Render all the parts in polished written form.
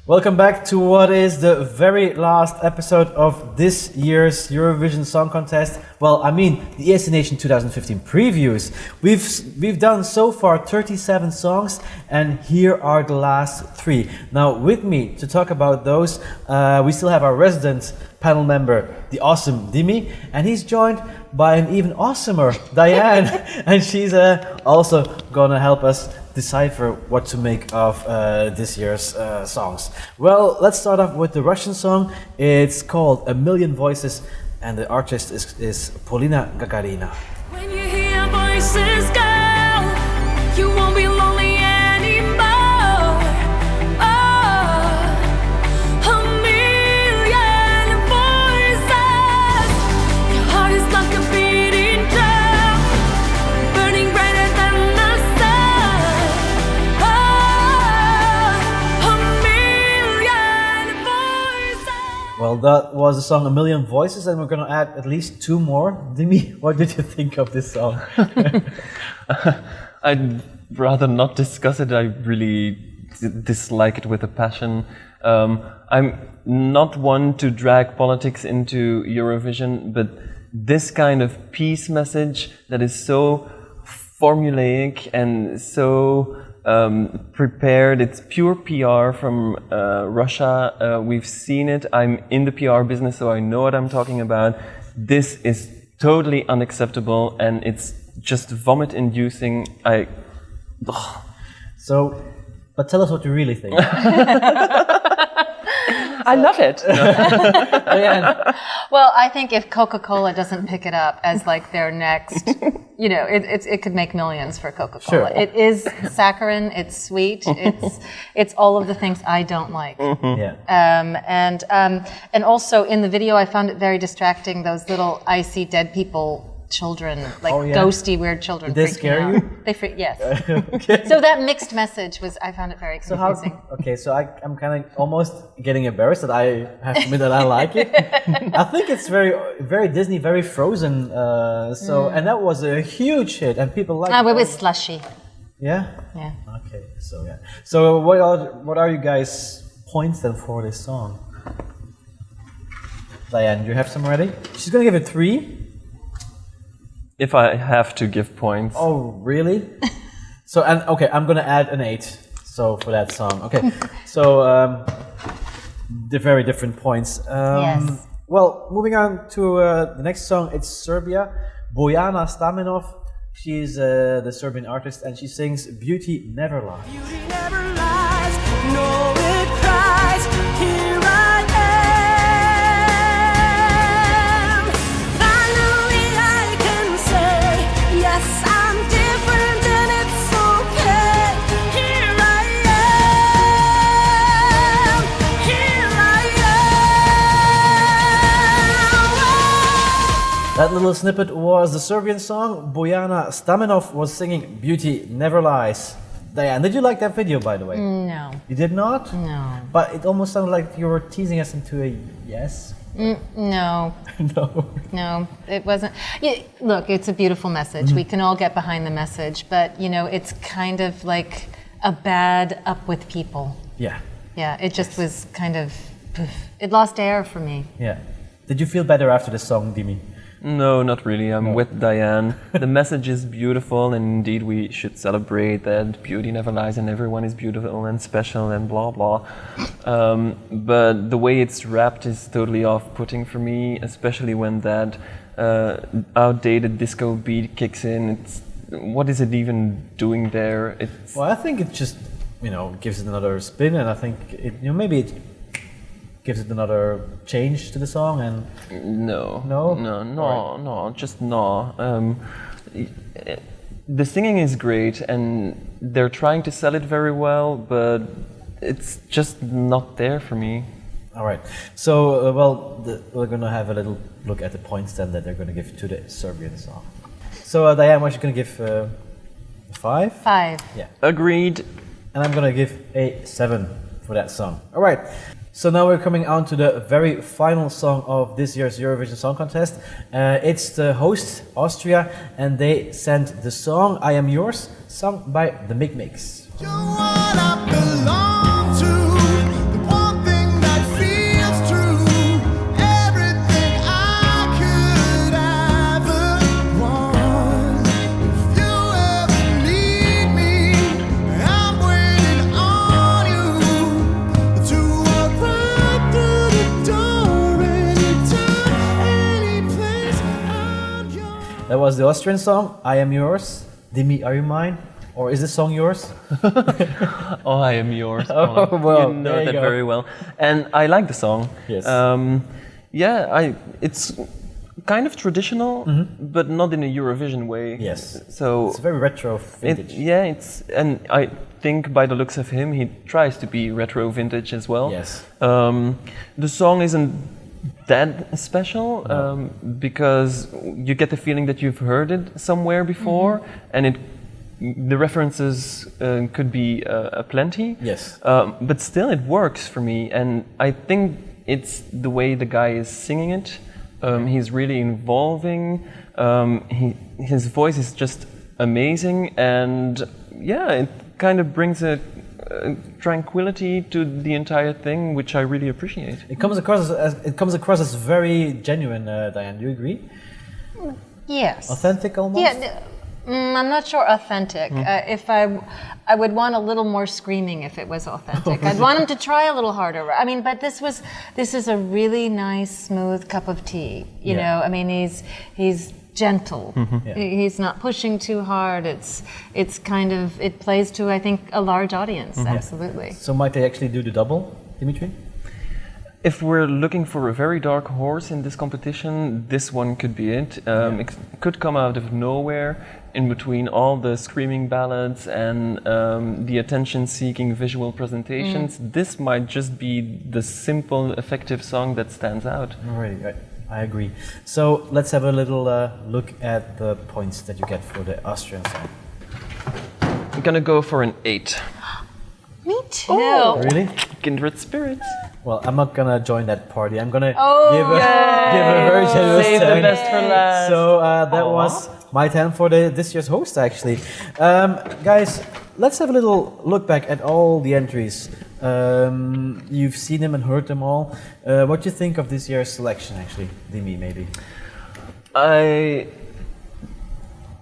Welcome back to what is the very last episode of this year's Eurovision Song Contest. Well, I mean, the ESCNation 2015 previews. We've done so far 37 songs, and here are the last 3. Now, with me to talk about those, we still have our resident panel member, the awesome Dimi, and he's joined by an even awesomer Diane, and she's also gonna help us decipher what to make of this year's songs. Well, let's start off with the Russian song. It's called A Million Voices, and the artist is Polina Gagarina. When you hear voices, girl, you won't be lonely anymore. Oh, a million voices. Your heart is like a beating drum, burning brighter than the sun. Oh, a million voices. Well, that was the song A Million Voices, and we're going to add at least 2 more. Dimi, what did you think of this song? I'd rather not discuss it. I really dislike it with a passion. I'm not one to drag politics into Eurovision, but this kind of peace message that is so formulaic and so prepared. It's pure PR from Russia. We've seen it. I'm in the PR business, so I know what I'm talking about. This is totally unacceptable, and it's just vomit-inducing. So, but tell us what you really think. I love it. Diane. Well, I think if Coca-Cola doesn't pick it up as like their next, it could make millions for Coca-Cola. Sure. It is saccharine, it's sweet, it's all of the things I don't like. Yeah. And also in the video, I found it very distracting. Those little icy dead people. Children, like Oh, yeah. ghosty, weird children. Did they freaked me scare out. you? Yes. Okay. So that mixed message I found it very So confusing. so I'm kind of almost getting embarrassed that I have to admit that I like it. I think it's very, very Disney, very Frozen. And that was a huge hit, and people like. It was slushy. Yeah. Yeah. Okay. So yeah. So what are you guys' points then for this song? Diane, you have some already? She's gonna give it 3. If I have to give points. Oh, really? I'm gonna add an 8. So for that song, okay. So they're very different points. Yes. Well, moving on to the next song, it's Serbia. Bojana Stamenov. She's the Serbian artist, and she sings "Beauty Never Lies." Beauty never lies, no it cries, here I am. Finally I can say, yes I'm different and it's okay. Here I am, here I am. That little snippet was the Serbian song. Bojana Stamenov was singing "Beauty Never Lies." Diane, did you like that video, by the way? No. You did not? No. But it almost sounded like you were teasing us into a yes. No. No. No, it wasn't. Look, it's a beautiful message. We can all get behind the message, but it's kind of like a bad up with people. Yeah. Yeah, it just was kind of, it lost air for me. Yeah. Did you feel better after the song, Dimi? No, not really. I'm with Diane. The message is beautiful, and indeed we should celebrate that beauty never lies and everyone is beautiful and special and blah blah. But the way it's rapped is totally off-putting for me, especially when that outdated disco beat kicks in. What is it even doing there? Well, I think it just, gives it another spin, and I think maybe it gives it another change to the song, and No, just no. The singing is great, and they're trying to sell it very well, but it's just not there for me. all right. So, we're going to have a little look at the points then that they're going to give to the Serbian song. So, Diane, what are you going to give 5? 5. Yeah. Agreed. And I'm going to give a 7 for that song. All right. So now we're coming on to the very final song of this year's Eurovision Song Contest. It's the host, Austria, and they sent the song I Am Yours, sung by the Mix. You're what I belong to, the one was the Austrian song, I Am Yours. Dimi, are you mine? Or is this song yours? Oh, I am yours. Oh, well, you know there you that go. very well. And I like the song. Yes. It's kind of traditional, but not in a Eurovision way. Yes. So It's very retro vintage. and I think by the looks of him, he tries to be retro vintage as well. Yes. The song isn't that special because you get the feeling that you've heard it somewhere before, and the references could be plenty. Yes. But still, it works for me, and I think it's the way the guy is singing it. He's really involving. His voice is just amazing, and it kind of brings a tranquility to the entire thing, which I really appreciate. It comes across as very genuine, Diane. Do you agree? Yes. Authentic almost? Yeah, I'm not sure authentic. If I would want a little more screaming if it was authentic. I'd want him to try a little harder. I mean, but this is a really nice, smooth cup of tea. You know, I mean, he's gentle. Yeah. He's not pushing too hard. It's kind of, it plays to, I think, a large audience. Absolutely. So might they actually do the double, Dimitri? If we're looking for a very dark horse in this competition, this one could be it. It could come out of nowhere in between all the screaming ballads and the attention-seeking visual presentations. This might just be the simple, effective song that stands out. Right. I agree. So let's have a little look at the points that you get for the Austrian song. I'm gonna go for an 8. Me too. Really? Kindred spirits. Well, I'm not gonna join that party. I'm gonna Oh, give a very generous Save the 10. best for last. So that was my 10 for this year's host, actually. Guys, let's have a little look back at all the entries. You've seen them and heard them all. What do you think of this year's selection, actually? Dimi, maybe. I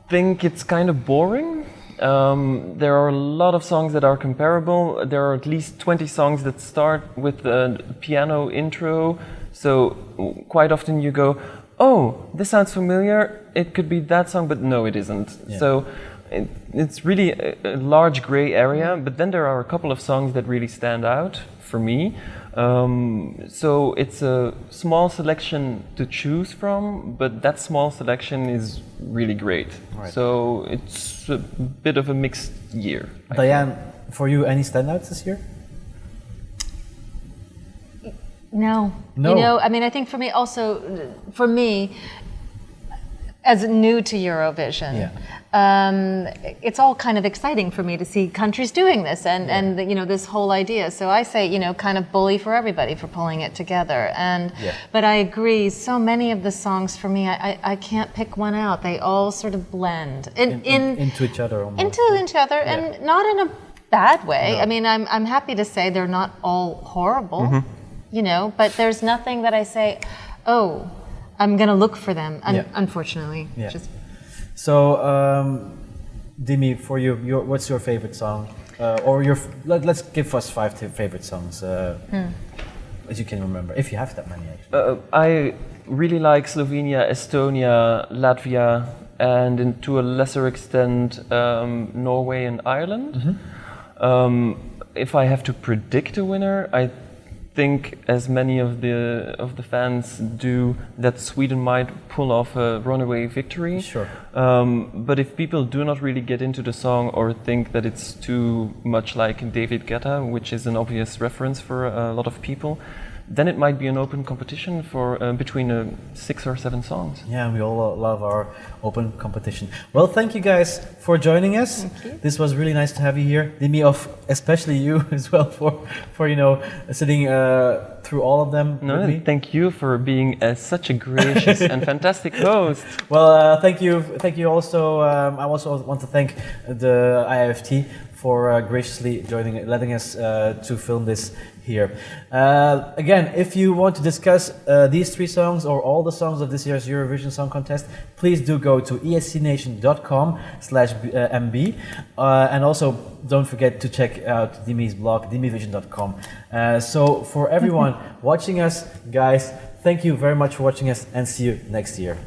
think it's kind of boring. There are a lot of songs that are comparable. There are at least 20 songs that start with a piano intro. So quite often you go, oh, this sounds familiar. It could be that song, but no, it isn't. Yeah. So it's really a large gray area. But then there are a couple of songs that really stand out for me. So it's a small selection to choose from, but that small selection is really great. Right. So it's a bit of a mixed year. I Diane, for you, any standouts this year? No. No. You know, I mean, I think for me also, as new to Eurovision, it's all kind of exciting for me to see countries doing this and you know, this whole idea. So I say, you know, kind of bully for everybody for pulling it together. And but I agree, so many of the songs for me, I can't pick one out. They all sort of blend Into each other almost. into each other, and not in a bad way. No. I mean, I'm happy to say they're not all horrible, you know, but there's nothing that I say, oh, I'm going to look for them, unfortunately. Yeah. Just So, Dimi, for you, what's your favorite song? Or let's give us 5 favorite songs, as you can remember, if you have that many actually. I really like Slovenia, Estonia, Latvia, and to a lesser extent Norway and Ireland. If I have to predict a winner, I think, as many of the fans do, that Sweden might pull off a runaway victory. Sure. But if people do not really get into the song or think that it's too much like David Guetta, which is an obvious reference for a lot of people, then it might be an open competition for between 6 or 7 songs. Yeah, we all love our open competition. Well, thank you guys for joining us. Thank you. This was really nice to have you here. Dimi, especially you as well for you know, sitting through all of them with me. Thank you for being such a gracious and fantastic host. Well, thank you also. I also want to thank the IFT for graciously letting us to film this here. Again, if you want to discuss these 3 songs or all the songs of this year's Eurovision Song Contest, please do go to escnation.com/mb, and also don't forget to check out Dimi's blog, dimivision.com. So for everyone watching us, guys, thank you very much for watching us, and see you next year.